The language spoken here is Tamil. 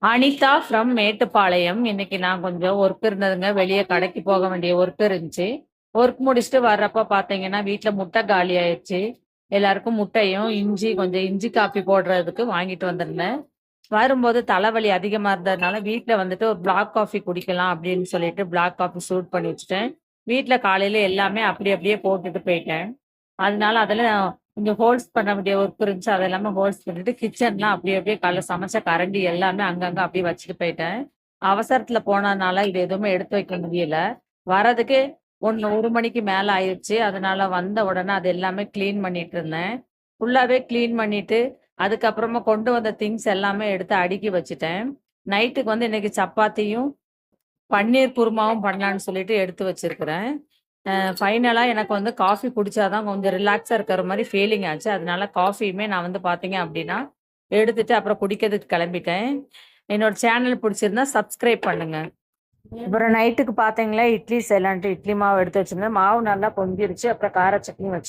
அனிதா ஃப்ரம் மேட்டுப்பாளையம். இன்னைக்கு நான் கொஞ்சம் ஒர்க் இருந்ததுங்க. வெளியே கடைக்கு போக வேண்டிய ஒர்க் இருந்துச்சு. ஒர்க் முடிச்சுட்டு வர்றப்ப பார்த்தீங்கன்னா, வீட்ல முட்டை காலி ஆயிடுச்சு. எல்லாருக்கும் முட்டையும், கொஞ்சம் இஞ்சி காப்பி போடுறதுக்கு வாங்கிட்டு வந்திருந்தேன். வரும்போது தலைவலி அதிகமா இருந்ததுனால, வீட்ல வந்துட்டு ஒரு பிளாக் காஃபி குடிக்கலாம் அப்படின்னு சொல்லிட்டு, பிளாக் காஃபி சூட் பண்ணி வச்சுட்டேன். வீட்ல காலையில எல்லாமே அப்படி அப்படியே போட்டுட்டு போயிட்டேன். அதனால அதில கொஞ்சம் ஹோல்ஸ் பண்ண வேண்டிய ஒர்க் இருந்துச்சு. அது எல்லாமே ஹோல்ஸ் பண்ணிட்டு, கிச்சன்லாம் அப்படியே அப்படியே காலைல சமைச்ச கரண்டி எல்லாமே அங்கங்க அப்படியே வச்சுட்டு போயிட்டேன். அவசரத்துல போனதுனால இது எதுவுமே எடுத்து வைக்க முடியல. வரதுக்கு 1 மணிக்கு மேல ஆயிருச்சு. அதனால வந்த உடனே அது எல்லாமே கிளீன் பண்ணிட்டு இருந்தேன். ஃபுல்லாவே கிளீன் பண்ணிட்டு, அதுக்கப்புறமா கொண்டு வந்த திங்ஸ் எல்லாமே எடுத்து அடுக்கி வச்சுட்டேன். நைட்டுக்கு வந்து இன்னைக்கு சப்பாத்தியும், பன்னீர் குருமாவும் பண்ணலான்னு சொல்லிட்டு எடுத்து வச்சிருக்கிறேன். ஃபைனலா எனக்கு வந்து காஃபி குடிச்சா தான் கொஞ்சம் ரிலாக்ஸா இருக்கிற மாரி ஃபீலிங் ஆச்சு. அதனால காஃபியுமே நான் வந்து பார்த்தீங்க அப்டின்னா, எடுத்துட்டு அப்புறம் குடிக்கிறதுக்கு கெளம்பிட்டேன். என்னோட சேனல் புடிச்சிருந்தா சப்ஸ்கிரைப் பண்ணுங்க. அப்புறம் நைட்டுக்கு பார்த்தீங்களா, இட்லி செய்யலான்ட்டு இட்லி மாவு எடுத்து வச்சிருந்தேன். மாவு நல்லா பொங்கிருச்சு. அப்புறம் கார சட்னி வச்சேன்.